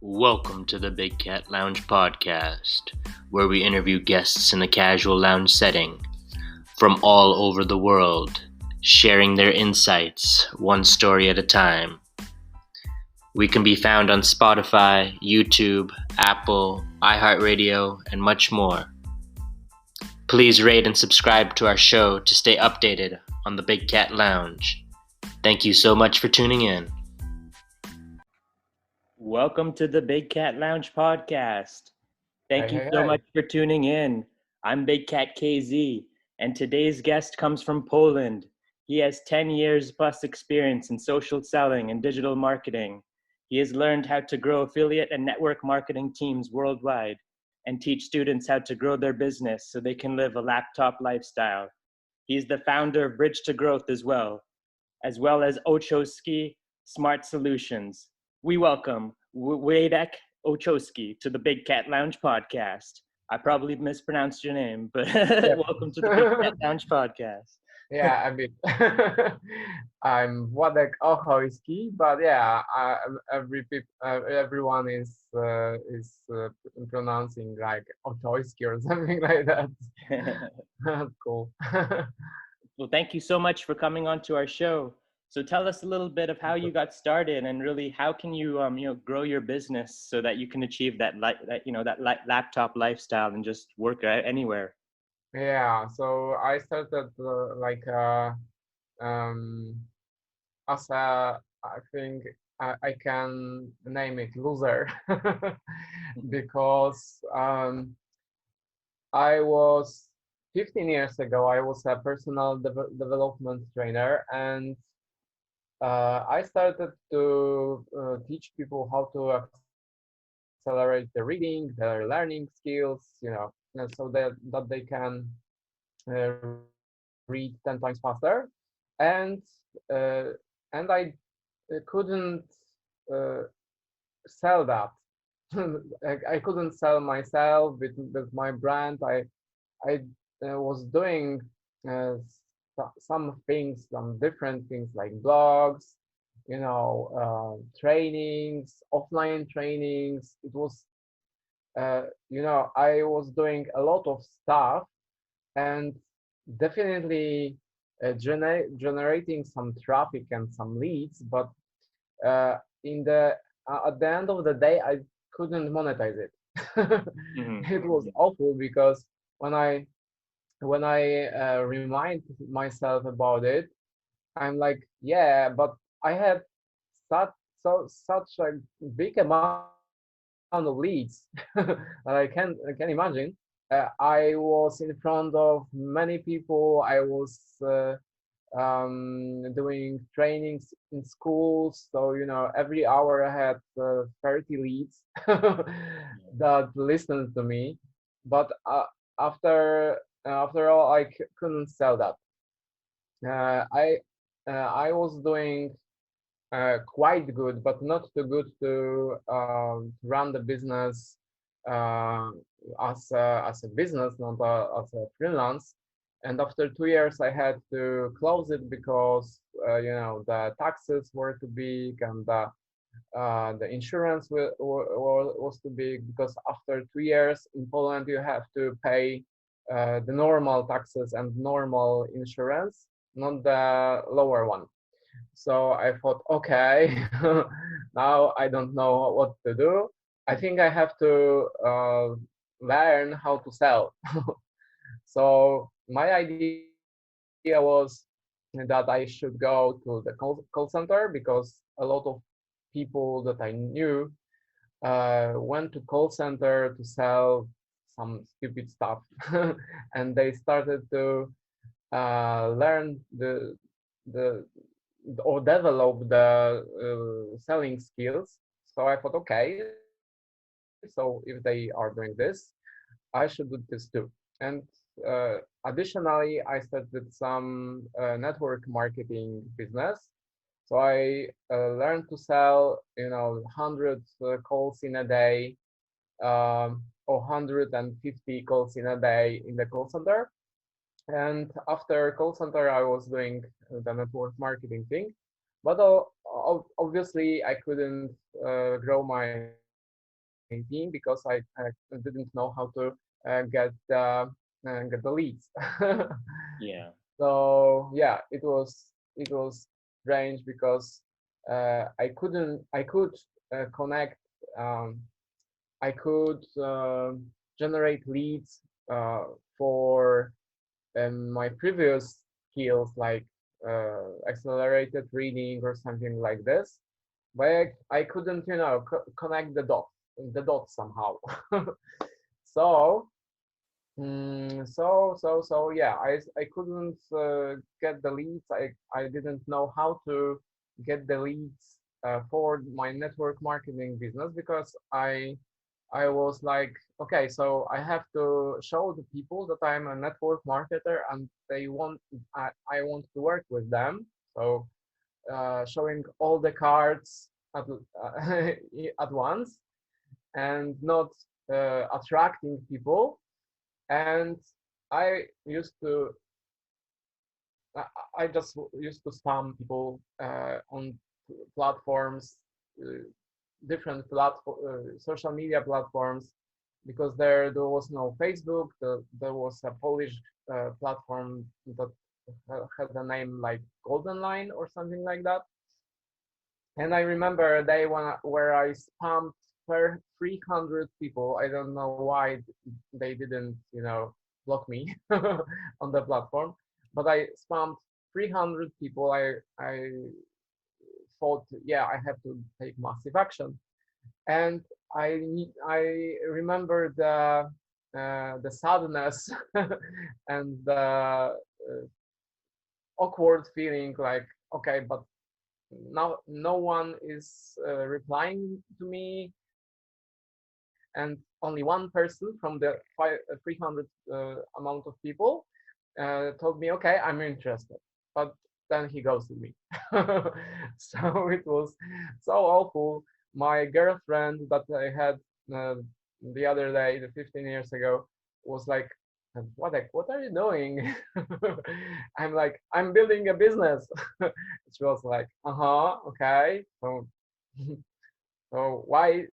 Welcome to the Big Cat Lounge podcast, where we interview guests in a casual lounge setting from all over the world, sharing their insights one story at a time. We can be found on Spotify, YouTube, Apple, iHeartRadio, and much more. Please rate and subscribe to our show to stay updated on the Big Cat Lounge. Thank you so much for tuning in. Welcome to the Big Cat Lounge podcast. Thank you so much for tuning in. I'm Big Cat KZ, and today's guest comes from Poland. He has 10 years plus experience in social selling and digital marketing. He has learned how to grow affiliate and network marketing teams worldwide and teach students how to grow their business so they can live a laptop lifestyle. He's the founder of Bridge to Growth as well as Ochojski Smart Solutions. We welcome Wladek Ochojski to the Big Cat Lounge podcast. I probably mispronounced your name, but welcome to the Big Cat Lounge podcast. Yeah, a bit. I'm Wladek Ochojski, but yeah, everyone is pronouncing like Ochojski or something like that. That's cool. Well, thank you so much for coming on to our show. So tell us a little bit of how you got started, and really how can you grow your business so that you can achieve that laptop lifestyle and just work anywhere. Yeah, so I started um, as a, I think I can name it loser because I was 15 years ago, I was a personal development trainer, and I started to teach people how to accelerate the reading, their learning skills, so that they can read 10 times faster. And uh, and I couldn't uh, sell that. I couldn't sell myself with my brand. I was doing uh, some things, some different things like blogs, trainings, offline trainings. It was, I was doing a lot of stuff and definitely generating some traffic and some leads, but in the at the end of the day, I couldn't monetize it. It was awful because when I remind myself about it, I'm like, yeah, but I had such a big amount of leads that I can imagine. I was in front of many people. I was doing trainings in schools. So, every hour I had 30 leads that listened to me. But after all, I couldn't sell that. Uh, I I was doing quite good, but not too good to run the business uh, as a business, not as a freelance. And after 2 years, I had to close it because the taxes were too big and the insurance was too big. Because after 2 years in Poland, you have to pay the normal taxes and normal insurance, not the lower one. So I thought, okay, now I don't know what to do. I think I have to learn how to sell. So my idea was that I should go to the call center because a lot of people that I knew went to call center to sell some stupid stuff, and they started to learn the or develop the selling skills. So I thought, okay, so if they are doing this, I should do this too. And additionally, I started some network marketing business. So I learned to sell, 100 calls in a day, or 150 calls in a day in the call center. And after call center, I was doing the network marketing thing. But obviously, I couldn't grow my business because I didn't know how to get the leads. Yeah. So yeah, it was strange because I could connect, um, I could generate leads for my previous skills like accelerated reading or something like this, but I couldn't, connect the dots somehow. So, so yeah, I couldn't get the leads. I didn't know how to get the leads for my network marketing business because I was like, okay, so I have to show the people that I'm a network marketer and I want to work with them. So showing all the cards at once and not attracting people. And I used to, I just used to spam people on platforms, uh, different social media platforms, because there was no Facebook. There was a Polish platform that had a name like Golden Line or something like that. And I remember a day where I spammed per 300 people. I don't know why they didn't, block me on the platform, but I spammed 300 people. I thought, yeah, I have to take massive action. And I remember the sadness and the awkward feeling, like, okay, but now no one is replying to me, and only one person from the 300 amount of people told me, okay, I'm interested, but then he ghosted me. So it was so awful. My girlfriend that I had uh, the other day, the 15 years ago, was like, what are you doing? I'm like, I'm building a business. She was like, okay. So, so why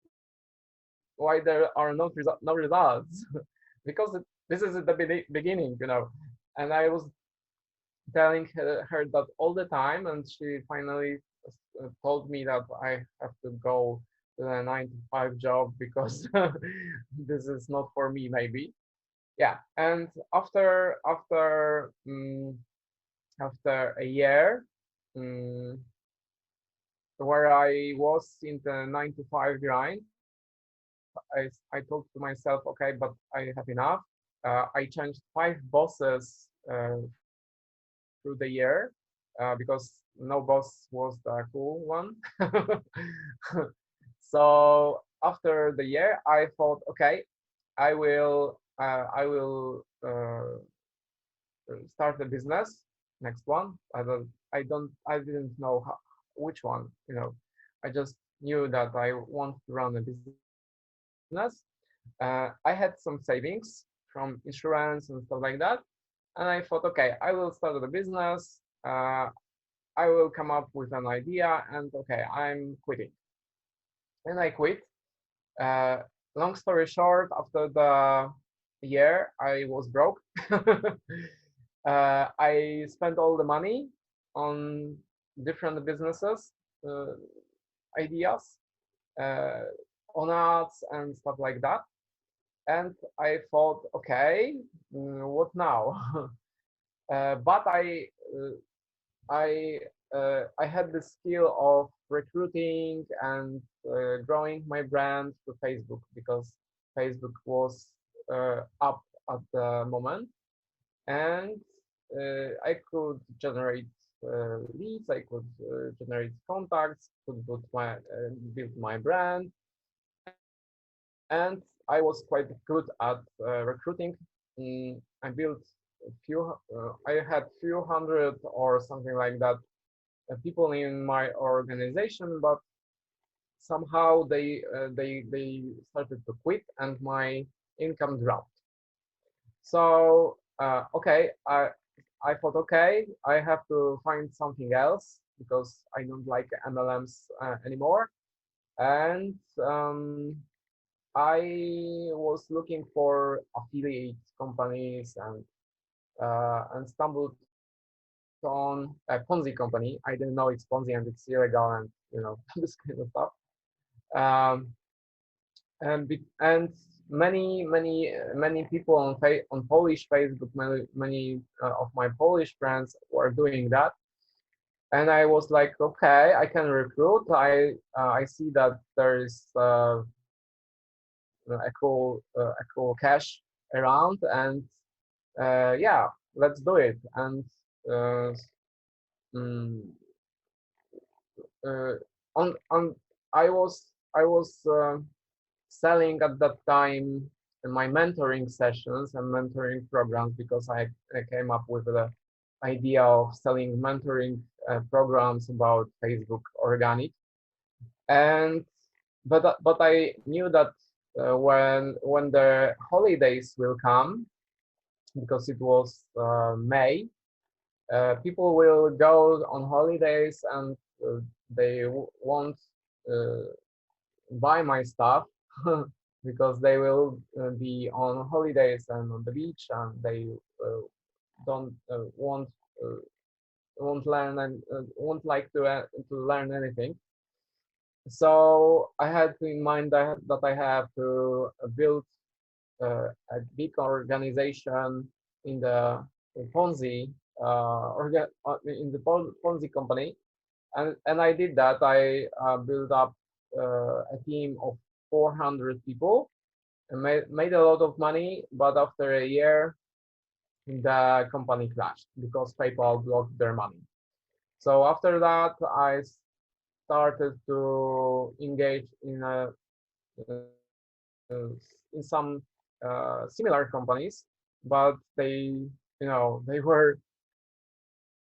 there are no results? Because this is at the beginning, and I was telling her that all the time, and she finally told me that I have to go to a 9 to 5 job because this is not for me, maybe. Yeah, and after a year, um, where I was in the 9 to 5 grind, I told to myself, okay, but I have enough. I changed 5 bosses through the year because no boss was the cool one. So after the year, I thought, okay, I will start a business. Next one. I didn't know which one. I just knew that I want to run a business. I had some savings from insurance and stuff like that, and I thought, okay, I will start a business. I will come up with an idea, and okay, I'm quitting. And I quit. Uh, Long story short, after the year, I was broke. I spent all the money on different businesses, uh, ideas, uh, on ads and stuff like that. And I thought, okay, what now? But I I had the skill of recruiting and growing my brand to Facebook because Facebook was up at the moment, and I could generate leads, I could generate contacts, could build my brand, and I was quite good at recruiting. I built I had few hundred or something like that people in my organization, but somehow they started to quit and my income dropped. So okay, I thought, okay, I have to find something else because I don't like MLMs anymore. And I was looking for affiliate companies and stumbled on a Ponzi company. I didn't know it's Ponzi and it's illegal and this kind of stuff. Um, and many people on Polish Facebook, many of my Polish friends were doing that, and I was like, okay, I can recruit. I see that there is a cool cash around, and yeah, let's do it. And uh, mm, uh, on I was selling at that time my mentoring sessions and mentoring programs because I came up with the idea of selling mentoring programs about Facebook organic. And but I knew that when the holidays will come, because it was May, people will go on holidays and they won't uh, buy my stuff because they will be on holidays and on the beach, and they uh, don't uh, won't learn and won't like to learn anything. So I had in mind that I have to build a big organization in the Ponzi in the Ponzi company, and I did that. I built up a team of 400 people and made a lot of money. But after a year, the company crashed because PayPal blocked their money. So after that, I started to engage uh, in some similar companies, but they were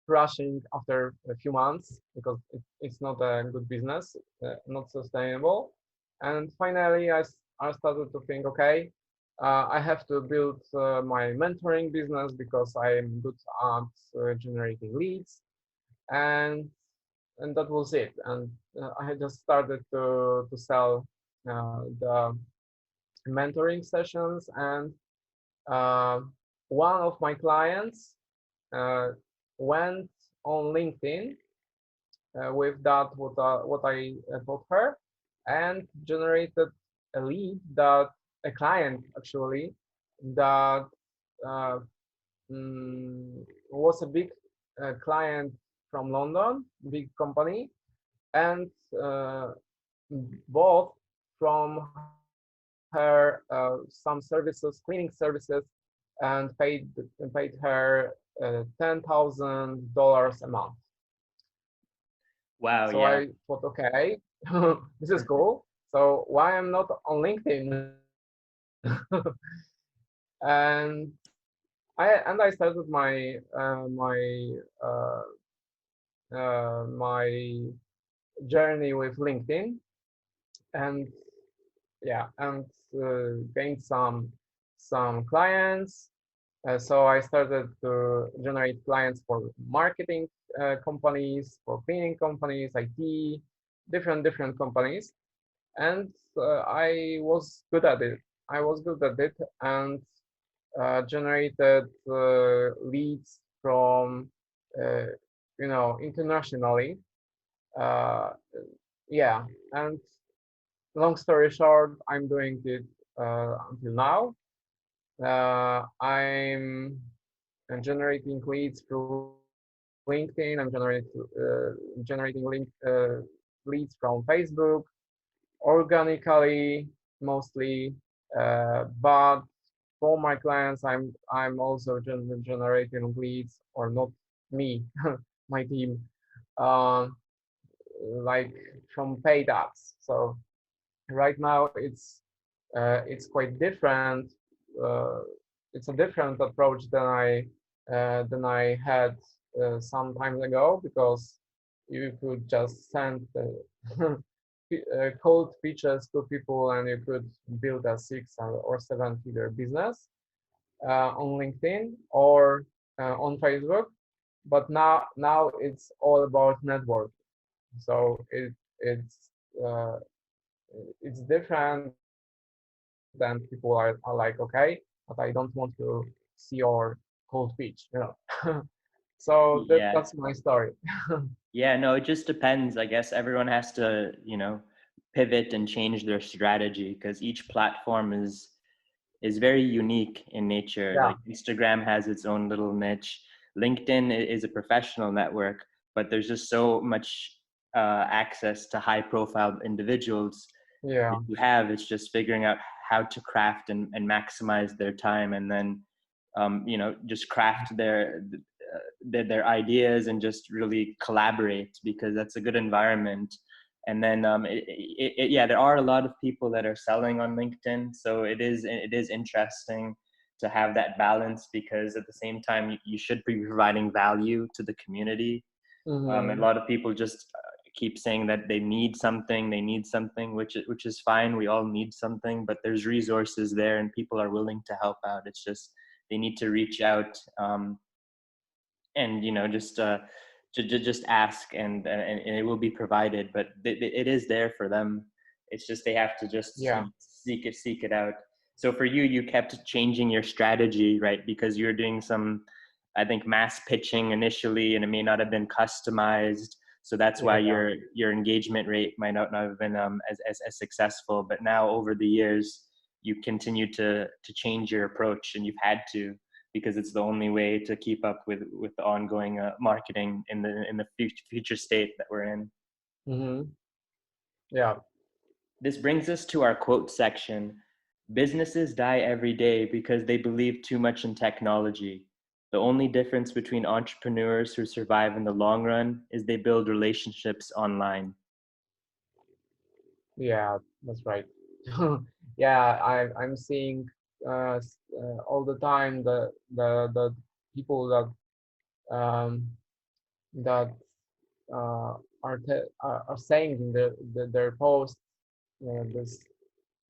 crashing after a few months because it's not a good business, not sustainable. And finally, I started to think, okay, I have to build my mentoring business because I'm good at generating leads, and and that was it. And I just started to sell the mentoring sessions, and uh, one of my clients uh, went on LinkedIn with that what I taught her, and generated a lead, that a client actually, that uh, was a big client from London, big company, and uh, bought from her some services, cleaning services, and paid her $10,000 a month. Wow, So yeah. I thought, okay, this is cool. So why I'm not on LinkedIn? and I started uh, my journey with LinkedIn, and yeah, and gained some clients. So I started to generate clients for marketing companies, for cleaning companies, IT, different companies, and I was good at it. I was good at it, and generated leads from uh, internationally. Uh, yeah, and long story short, I'm doing it until now. I'm generating leads through LinkedIn. I'm generating leads from Facebook, organically mostly. But for my clients, I'm also generating leads, or not me, my team, uh, like from paid ads. So right now it's quite different. Uh, it's a different approach than I had some time ago, because you could just send code features to people, and you could build a 6 or 7 figure business on LinkedIn or on Facebook. But now it's all about network. So uh, it's different. and people are like, okay, but I don't want to see your cold beach, you know. So Yeah. that's my story. Yeah, no, it just depends. I guess everyone has to, pivot and change their strategy because each platform is very unique in nature. Yeah. Like Instagram has its own little niche. LinkedIn is a professional network, but there's just so much access to high profile individuals that Yeah. you have. It's just figuring out how to craft and maximize their time, and then just craft their ideas and just really collaborate, because that's a good environment. And then yeah, there are a lot of people that are selling on LinkedIn, so it is interesting to have that balance, because at the same time you should be providing value to the community. And a Mm-hmm. lot of people just keep saying that they need something, which is fine. We all need something, but there's resources there and people are willing to help out. It's just they need to reach out, and just ask, and it will be provided. But it is there for them. It's just they have to just Yeah. seek it out. So for you, you kept changing your strategy, right? Because you're doing some, I think, mass pitching initially, and it may not have been customized. So that's why Yeah. your engagement rate might not have been as successful. But now over the years, you continue to change your approach, and you've had to, because it's the only way to keep up with the ongoing marketing in the future state that we're in. Mm-hmm. Yeah. This brings us to our quote section. Businesses die every day because they believe too much in technology. The only difference between entrepreneurs who survive in the long run is they build relationships online. Yeah, that's right. Yeah, I'm seeing all the time the people um, that are saying in their posts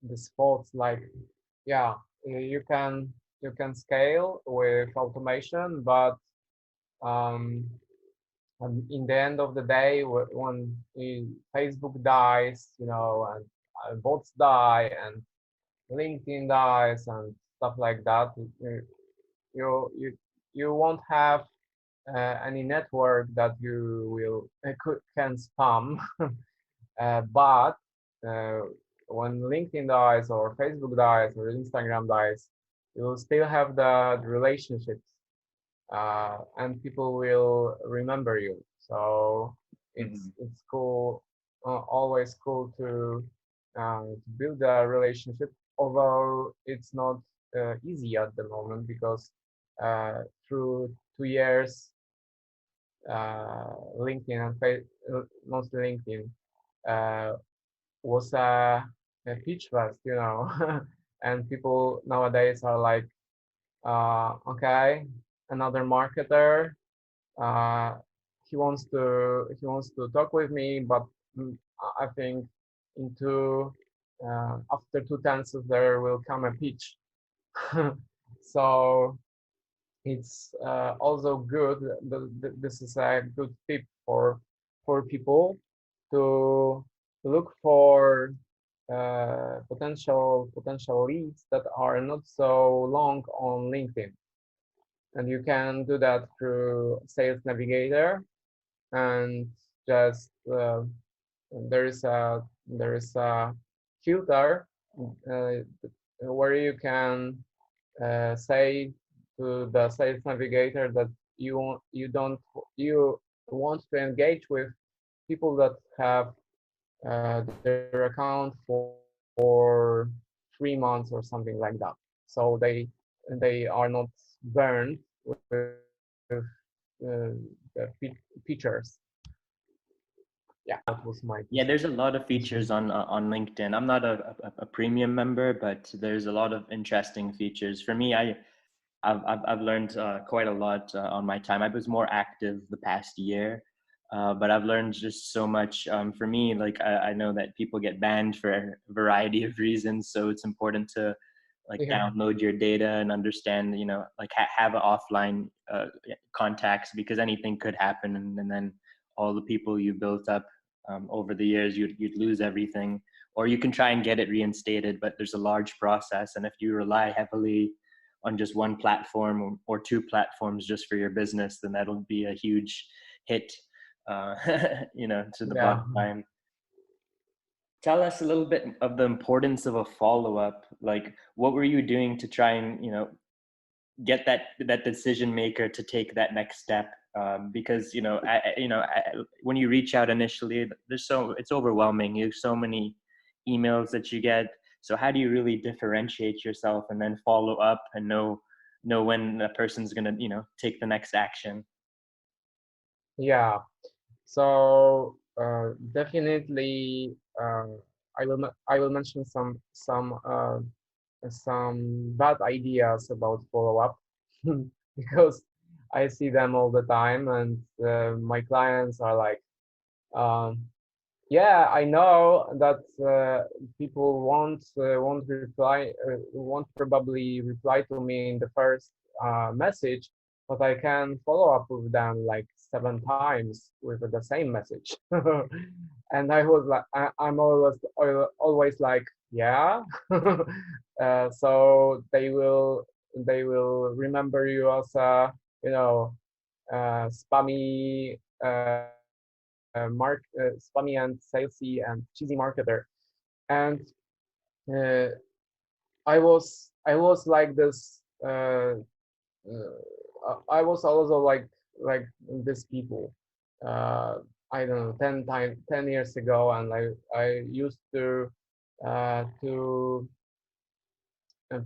this thoughts like, yeah, you can scale with automation, but um, and in the end of the day, when Facebook dies, you know, and bots die, and LinkedIn dies, and stuff like that, you you, you won't have any network that you will can spam. But uh, when LinkedIn dies, or Facebook dies, or Instagram dies, you will still have the relationships, and people will remember you. So Mhm. it's cool, always cool to build a relationship, although it's not easy at the moment, because through 2 years, LinkedIn and mostly LinkedIn uh, was a pitch fest, you know, and people nowadays are like, okay, another marketer. Uh, he wants to talk with me, but I think into after two tenses there will come a pitch. So it's also good. This is a good tip for people to look for potential leads that are not so long on LinkedIn, and you can do that through Sales Navigator, and just there is a filter uh, where you can say to the Sales Navigator that you want to engage with people that have their account for 3 months or something like that. So they are not burned with the features. Yeah, that was my two Yeah, cents. there's a lot of features on LinkedIn. I'm not a premium member, but there's a lot of interesting features. For me, I've learned quite a lot on my time. I was more active the past year, but I've learned just so much. For me, like I know that people get banned for a variety of reasons, so it's important to like Yeah. download your data and understand, like have an offline contacts, because anything could happen, and then all the people you built up over the years, you'd lose everything. or you can try and get it reinstated, but there's a large process. And if you rely heavily on just one platform or two platforms just for your business, then that'll be a huge hit, to the Yeah. bottom line. Tell us a little bit of the importance of a follow-up. Like, what were you doing to try and, get that decision maker to take that next step? Because when you reach out initially, it's overwhelming. You have so many emails that you get. So how do you really differentiate yourself and then follow up and know when a person's gonna take the next action? Yeah. So definitely, I will mention some bad ideas about follow up because I see them all the time, and my clients are like, um, yeah, I know that people won't probably reply to me in the first message, but I can follow up with them like 7 times with the same message. And I was like, I'm always like, yeah. So they will remember you as a spammy spammy and salesy and cheesy marketer. And uh, I was like this. I was also like these people. Uh, I don't know, 10 years ago, and I used to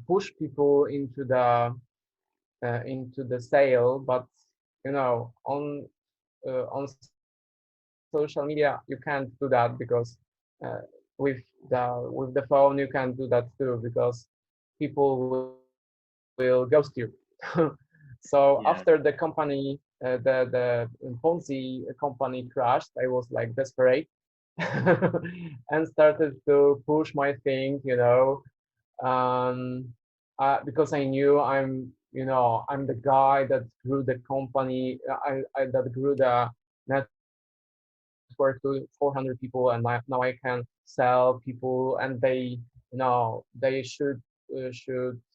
push people into the sale, but on social media you can't do that because uh, with with the phone you can do that too, because people will ghost you. So after the Yeah. company the Ponzi company crashed, I was like desperate and started to push my thing, um, because I knew I'm the guy that grew the company, that grew the network to 400 people, and now I can sell people, and they should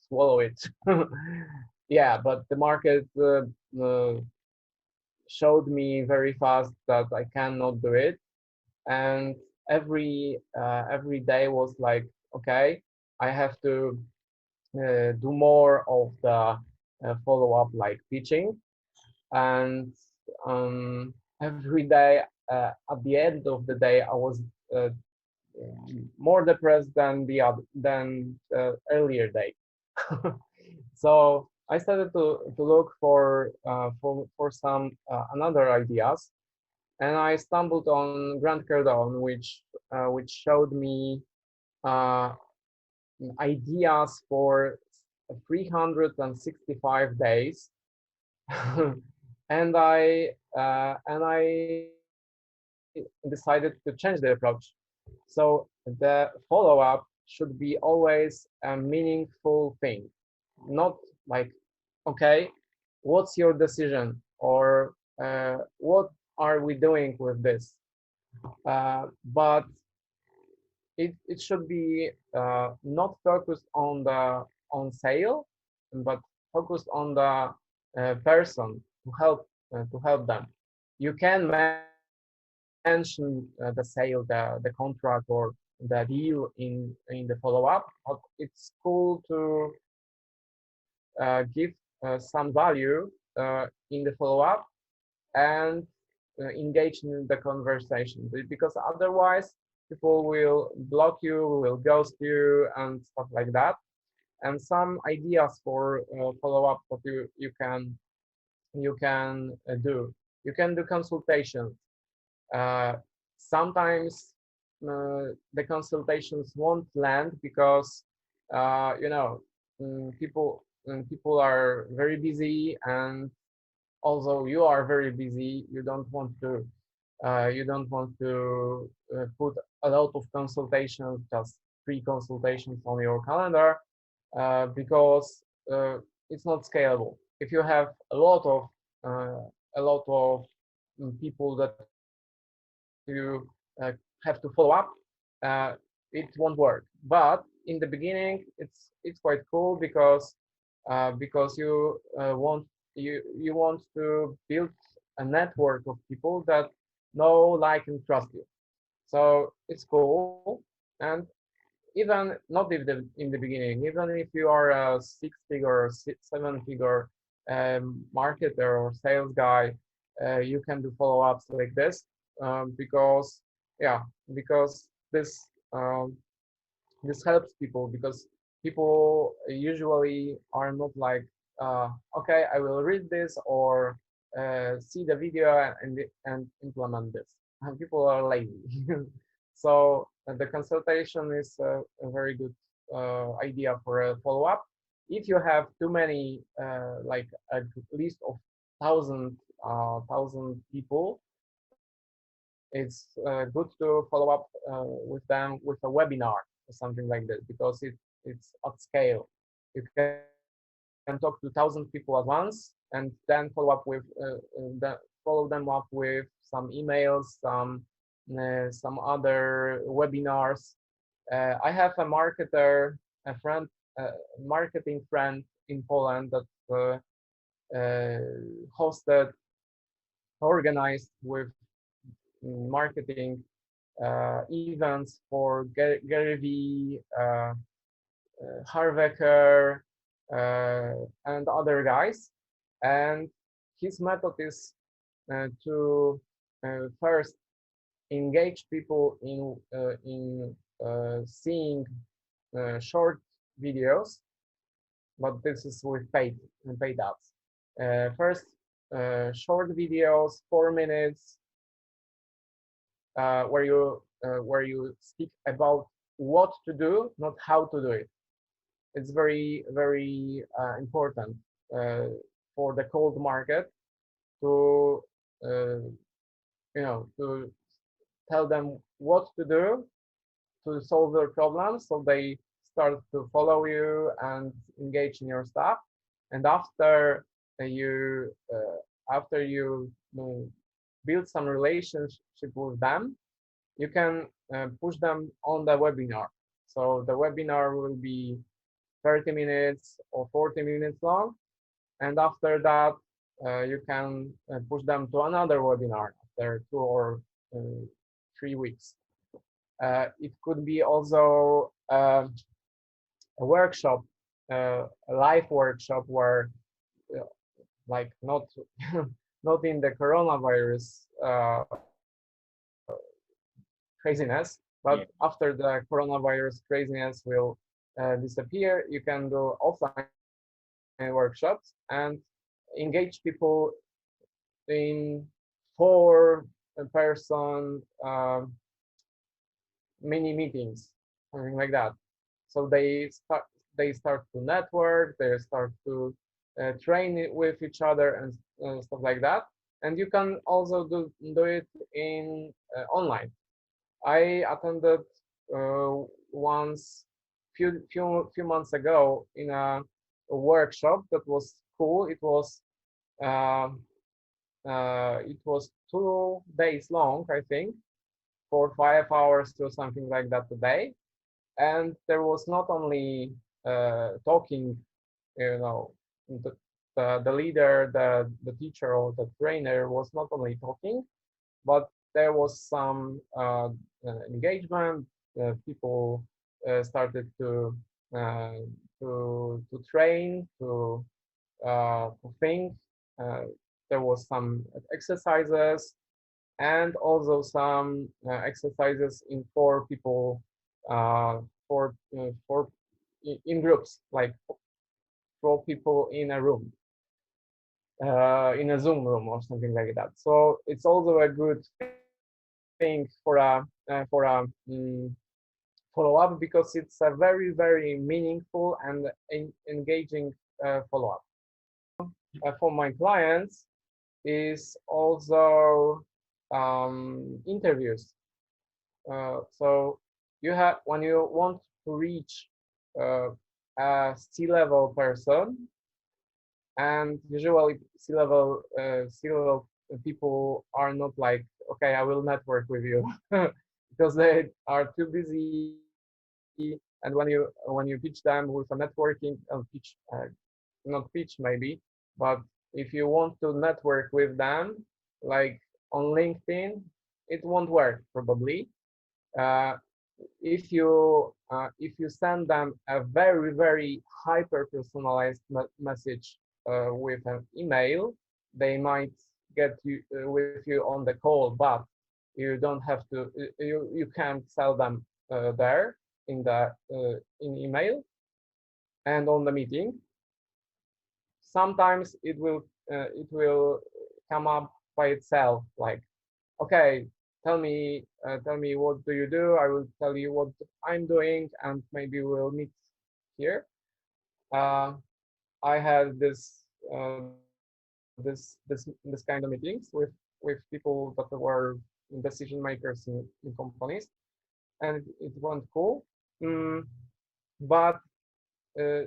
swallow it. Yeah, but the market showed me very fast that I cannot do it, and every day was like, okay, I have to do more of the follow-up, like pitching. And every day, at the end of the day, I was uh, more depressed than the earlier day. So I started to look for some another ideas, and I stumbled on Grant Cardone, which showed me uh, ideas for 365 days. And I decided to change the approach. So the follow-up should be always a meaningful thing, not like, okay, what's your decision, or what are we doing with this? But it should be not focused on sale, but focused on the person, to help them. You can mention the sale, the contract, or the deal in the follow-up, but it's cool to give some value in the follow-up, and engage in the conversation, because otherwise people will block you, will ghost you, and stuff like that. And some ideas for follow-up that you can do. You can do consultations. uh, Sometimes the consultations won't land because people are very busy, and although you are very busy, you don't want to put a lot of consultations, just 3 consultations on your calendar, because it's not scalable. If you have a lot of people that you have to follow up, it won't work. But in the beginning, it's quite cool because you want to build a network of people that know, like, and trust you. So it's cool. And even not in the beginning, even if you are a six-figure or seven-figure marketer or sales guy, you can do follow-ups like this, because yeah, because this helps people, because people usually are not like, okay, I will read this or see the video and implement this. And people are lazy. So the consultation is a very good idea for a follow-up. If you have too many, like a list of thousand people, it's good to follow up with them with a webinar or something like that, because it's at scale. You can talk to 1,000 people at once and then follow them up with some emails, some other webinars. I have a marketer, a friend, marketing friend in Poland that hosted, organized with marketing events for Gary Vee, Harvecker, and other guys. And his method is to first engage people in seeing short videos, but this is with paid ads. First, short videos, 4 minutes, where you speak about what to do, not how to do it. It's very important for the cold market to to tell them what to do to solve their problems, so they start to follow you and engage in your stuff. And after you build some relationship with them, you can push them on the webinar. So the webinar will be 30 minutes or 40 minutes long. And after that, you can push them to another webinar after 2 or 3 weeks. It could be also a workshop, a live workshop where, like, not not in the coronavirus craziness, but Yeah. after the coronavirus craziness will disappear, you can do offline workshops and engage people in 4-person mini meetings, something like that. So they start to network, they start to train with each other and stuff like that. And you can also do it in online. I attended once few months ago in a workshop that was cool. Uh, it was 2 days long, I think, for 5 hours or something like that a day. And there was not only talking, you know, the leader, the teacher or the trainer was not only talking, but there was some engagement. People started uh, to train, to think. Uh, there was some exercises and also some exercises in 4 people, four in groups, like 4 people in a room, in a Zoom room or something like that. So it's also a good thing for a follow-up, because it's a very meaningful and engaging follow-up. For my clients is also interviews. So when you want to reach a C-level person, and usually C-level people are not like, okay, I will network with you, because they are too busy and when you pitch them with a networking pitch, not pitch maybe, but if you want to network with them, like on LinkedIn, it won't work probably. Uh, if you send them a very hyper personalized message with an email, they might get you with you on the call, but you don't have to. You can't sell them there in email and on the meeting. Sometimes it will come up by itself, like, okay, tell me what do you do, I will tell you what I'm doing, and maybe we'll meet here. uh, I had this kind of meetings with people that were decision makers in companies, and it went cool. But uh,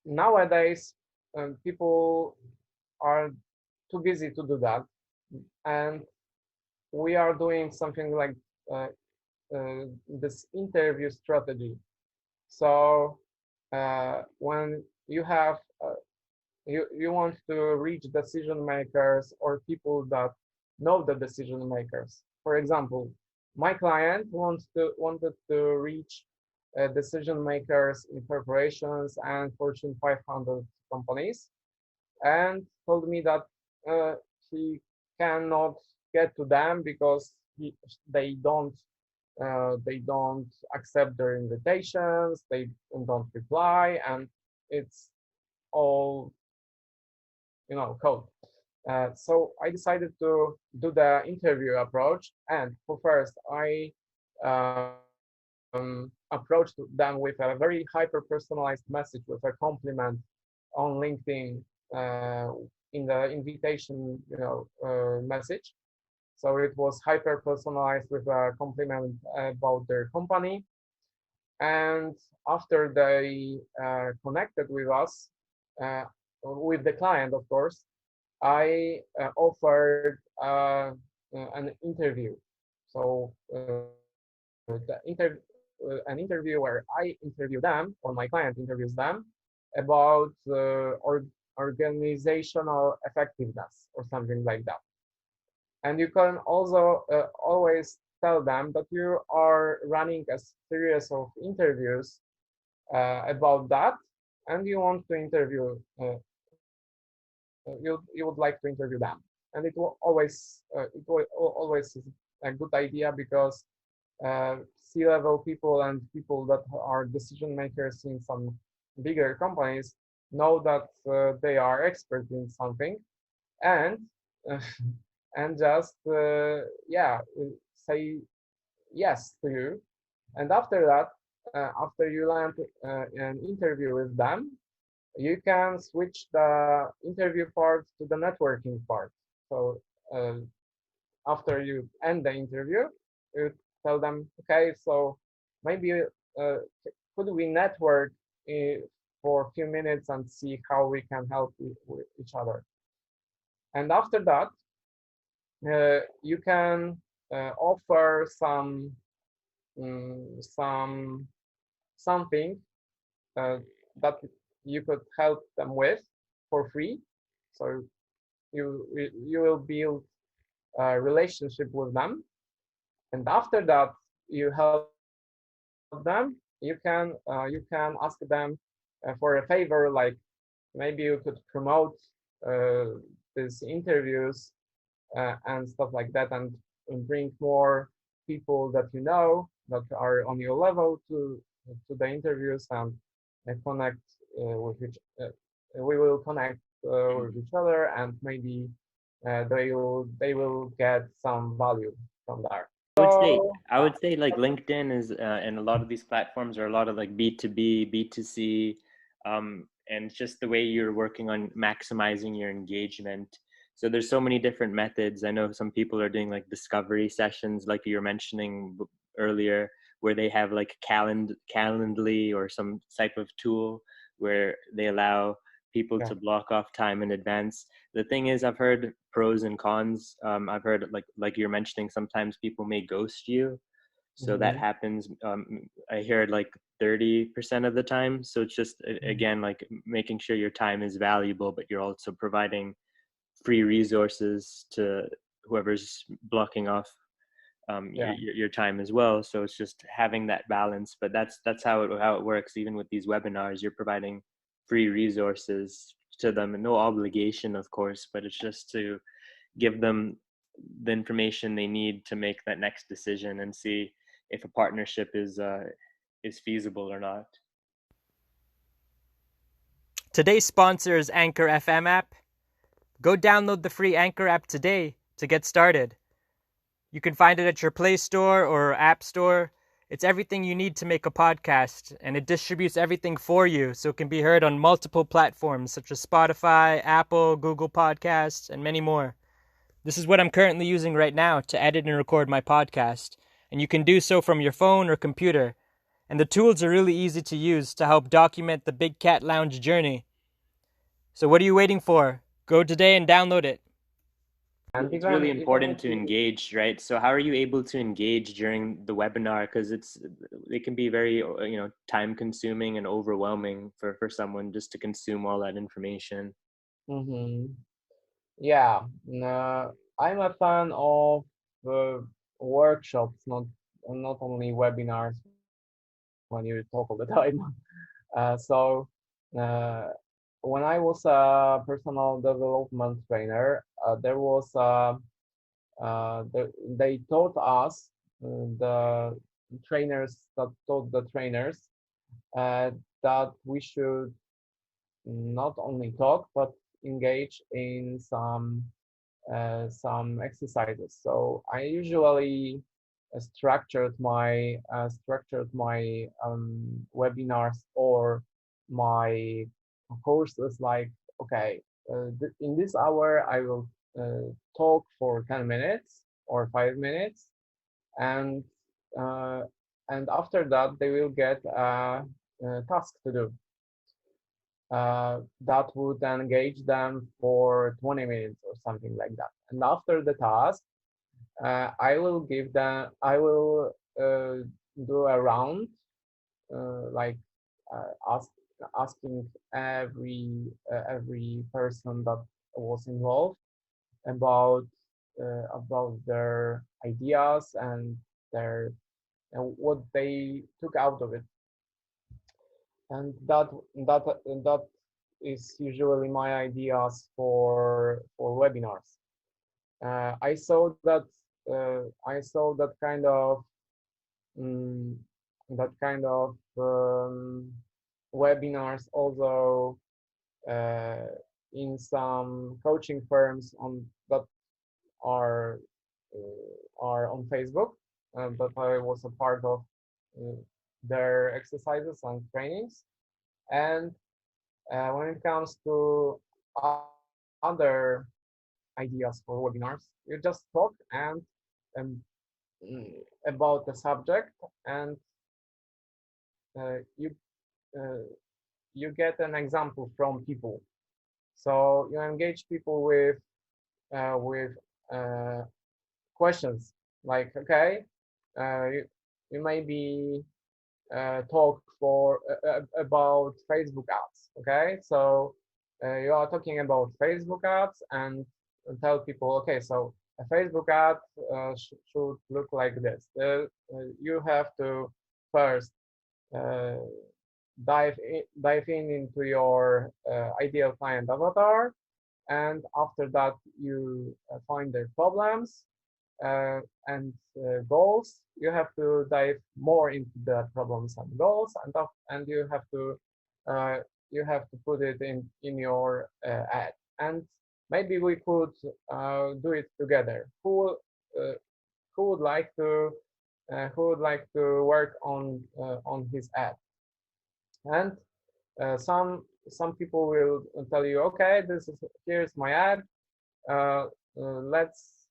nowadays people are too busy to do that, and we are doing something like uh, this interview strategy. So when you want to reach decision makers or people that know the decision makers. For example, my client wanted to reach decision makers in corporations and Fortune 500 companies, and told me that uh, he cannot get to them because they don't accept their invitations, they don't reply, and it's all code. So I decided to do the interview approach, and for first I approached them with a very hyper personalized message with a compliment on LinkedIn in the invitation message. So it was hyper personalized with a compliment about their company. And after they connected with us, uh, with the client, of course, I offered an interview. So an interview where I interview them, or my client interviews them, about organizational effectiveness or something like that. And you can also always tell them that you are running a series of interviews about that, and you want to interview, you would like to interview them. And it will always is a good idea, because C-level people and people that are decision makers in some bigger companies know that they are experts in something, and uh, and just say yes to you. And after that, after you land an interview with them, you can switch the interview part to the networking part. So uh, after you end the interview, you tell them, okay, so maybe could we network for a few minutes and see how we can help with each other. And after that, you can offer some something uh, that you could help them with for free. So you will build a relationship with them, and after that you help them. You can ask them for a favor, like maybe you could promote uh, these interviews and stuff like that, and bring more people that you know that are on your level to the interviews, and connect with each. We will connect with each other, and maybe they will get some value from there. I would say So I would say like LinkedIn is and a lot of these platforms are a lot of like B2B, B2C, and just the way you're working on maximizing your engagement. So there's so many different methods. I know some people are doing like discovery sessions, like you were mentioning earlier, where they have like Calendly or some type of tool where they allow people yeah, to block off time in advance. The thing is, I've heard pros and cons. I've heard like you're mentioning, sometimes people may ghost you. So that Mm-hmm. happens, I hear like 30% of the time. So it's just, again, like making sure your time is valuable, but you're also providing free resources to whoever's blocking off Yeah. your time as well. So it's just having that balance. But that's how it works. Even with these webinars, you're providing free resources to them, and no obligation, of course, but it's just to give them the information they need to make that next decision and see if a partnership is feasible or not. Today's sponsor is Anchor FM app. Go download the free Anchor app today to get started. You can find it at your Play Store or App Store. It's everything you need to make a podcast, and it distributes everything for you so it can be heard on multiple platforms such as Spotify, Apple, Google Podcasts, and many more. This is what I'm currently using right now to edit and record my podcast, and you can do so from your phone or computer. And the tools are really easy to use to help document the Big Cat Lounge journey. So what are you waiting for? Go today and download it. And It's really even important if to you, engage, right? So how are you able to engage during the webinar? Because it can be very time consuming and overwhelming for someone just to consume all that information. mm-hmm. Yeah, I'm a fan of uh, workshops, not only webinars when you talk all the time. So uh, when I was a personal development trainer, there was they taught us the trainers that taught the trainers uh, that we should not only talk but engage in some exercises. So I usually structured my webinars or my courses like, okay, in this hour I will talk for 10 minutes or 5 minutes, and uh, and after that they will get a task to do that would engage them for 20 minutes or something like that. And after the task, I will do a round, like ask, asking every person that was involved about their ideas and their and what they took out of it. And that is usually my ideas for webinars. I saw that kind of um, that kind of webinars also uh, in some coaching firms on that are are on Facebook, but I was a part of uh, their exercises and trainings. And when it comes to other ideas for webinars, you just talk um, about the subject, and you uh, you get an example from people. So you engage people with uh, questions like, okay, you maybe talk about Facebook ads. Okay, so you are talking about Facebook ads and tell people, okay, so a Facebook ad should look like this. You have to first uh, dive in into your ideal client avatar, and after that you find their problems uh, and goals. You have to dive more into the problems and goals, and uh, you have to put it in your ad. And maybe we could do it together. Uh, who would like to work on his ad? And some people will tell you, okay, here's my ad. Uh, let's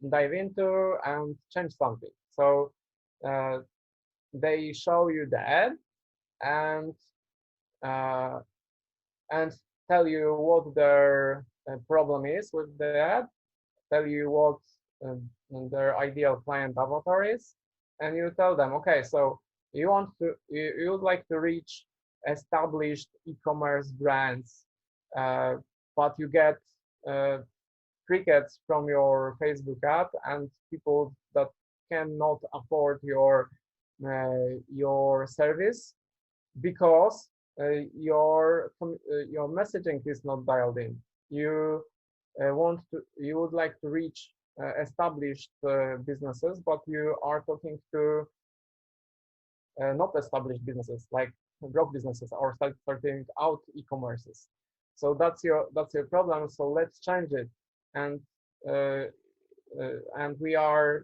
dive into and change something. So uh, they show you the ad and uh, and tell you what their problem is with the ad. Tell you their ideal client avatar is, and you tell them, okay, so you would like to reach established e-commerce brands, uh, but you get uh, crickets from your Facebook ad and people that cannot afford your service because your messaging is not dialed in. You would like to reach established businesses, but you are talking to not established businesses like growth businesses or starting out e-commerces. So that's your problem. So let's change it, and uh, and we are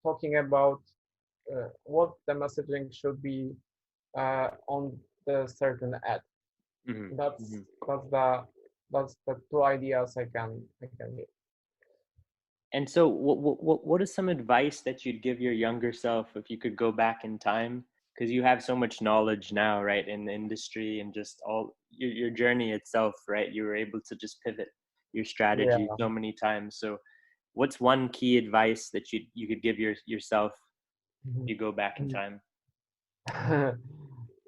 talking about what the messaging should be on the certain ad. Mm-hmm. That's Mm-hmm. that's the two ideas I can give. And so, what is some advice that you'd give your younger self if you could go back in time? Because you have so much knowledge now, right, in the industry and just all your journey itself, right? You were able to just pivot your strategy Yeah. so many times. So, what's one key advice that you could give yourself if you go back in time?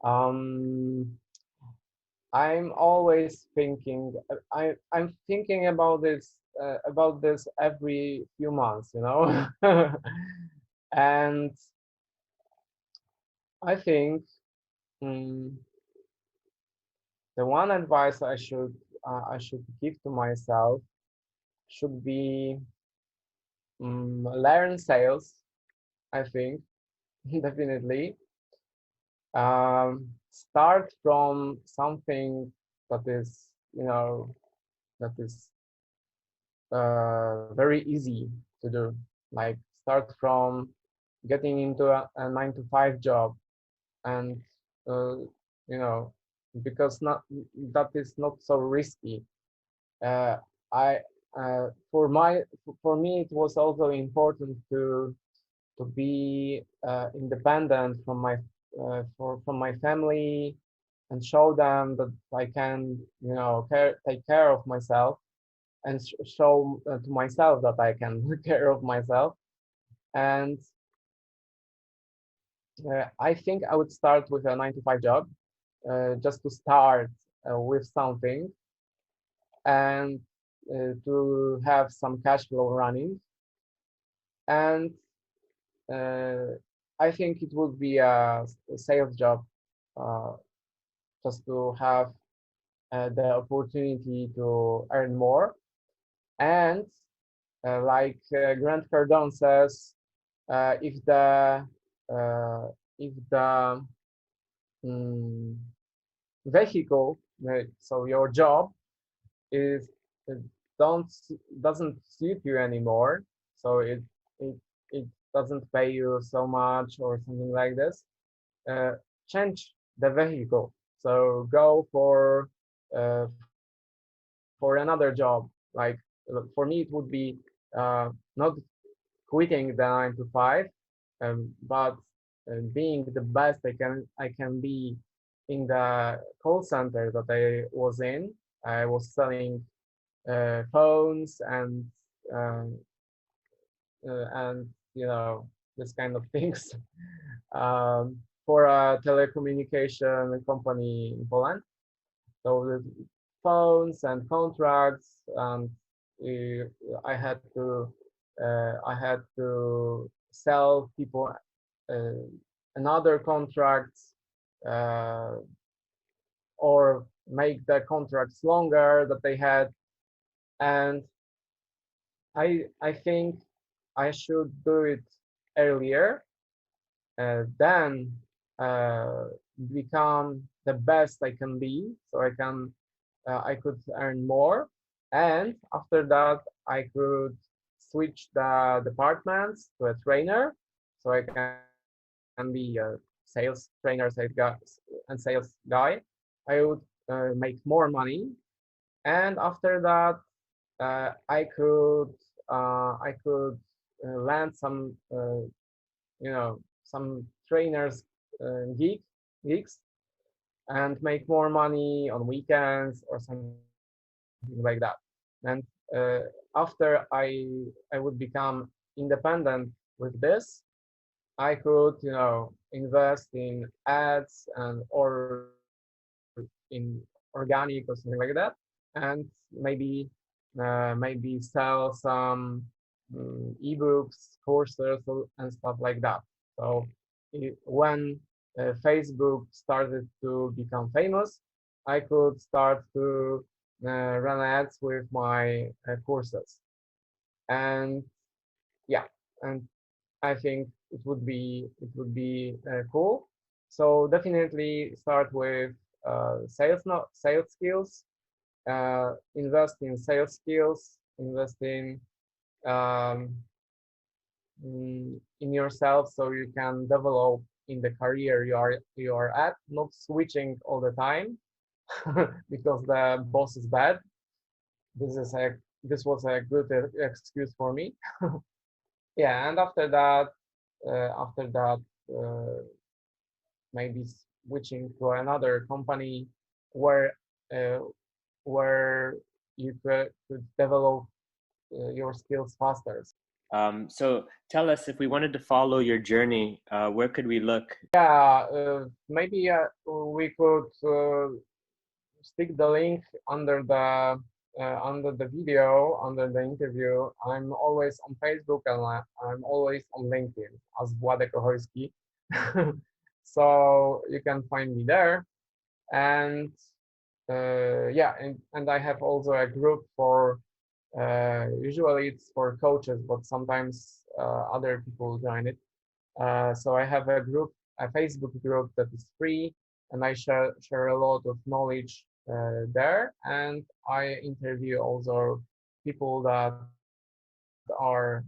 um, I'm always thinking. I'm thinking about this every few months, and I think mm, the one advice I should give to myself should be learn sales. I think definitely start from something that is that is very easy to do. Like start from getting into a 9 to 5 job, and uh, you know because not that is not so risky. Uh, I for me it was also important to be independent from my family and show them that I can take care of myself and show to myself that I can take care of myself. And I think I would start with a 9 to 5 job, just to start with something and to have some cash flow running. And uh, I think it would be a sales job, uh, just to have the opportunity to earn more. And like Grant Cardone says, if uh, the mm, vehicle, so your job is uh, don't doesn't suit you anymore, so it it doesn't pay you so much or something like this, uh, change the vehicle. So go for another job. Like for me, it would be not quitting the 9 to 5, but being the best I can be in the call center that I was in. I was selling phones um, and this kind of things for a telecommunication company in Poland. So the phones and contracts, and I had to sell people uh, another contracts, uh, or make the contracts longer that they had. And I think I should do it earlier, then uh, become the best I can be, so I could earn more, and after that I could switch the departments to a trainer, so I can be a sales trainer, and sales guy. I would make more money, and after that I could land some trainers gigs and make more money on weekends or something like that. And after I would become independent with this, I could, invest in ads and or in organic or something like that, and maybe sell some ebooks, courses, and stuff like that. So when Facebook started to become famous, I could start to run ads with my courses, and yeah, and I think it would be cool. So definitely start with sales skills, invest in sales skills, invest um, in yourself so you can develop in the career you are at, not switching all the time because the boss is bad. This was a good excuse for me. Yeah, and after that, uh, maybe switching to another company where uh, where you could develop your skills faster. So tell us, if we wanted to follow your journey, where could we look? Yeah, maybe we could stick the link under the video, under the interview. I'm always on Facebook and I'm always on LinkedIn as Wladek Ochojski. So you can find me there. And yeah, and I have also a group for usually it's for coaches, but sometimes other people join it. So I have a Facebook group that is free, and I share a lot of knowledge there, and I interview also people that are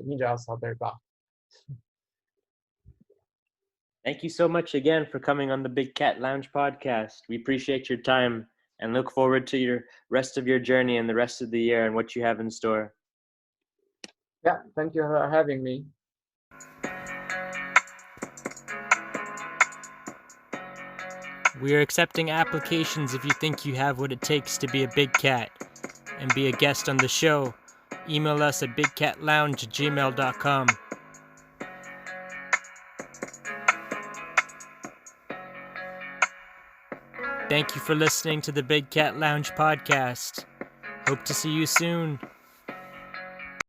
ninjas at their craft. Thank you so much again for coming on the Big Cat Lounge podcast. We appreciate your time and look forward to your rest of your journey and the rest of the year and what you have in store. Yeah, thank you for having me. We are accepting applications if you think you have what it takes to be a big cat and be a guest on the show. Email us at bigcatlounge@gmail.com. Thank you for listening to the Big Cat Lounge podcast. Hope to see you soon.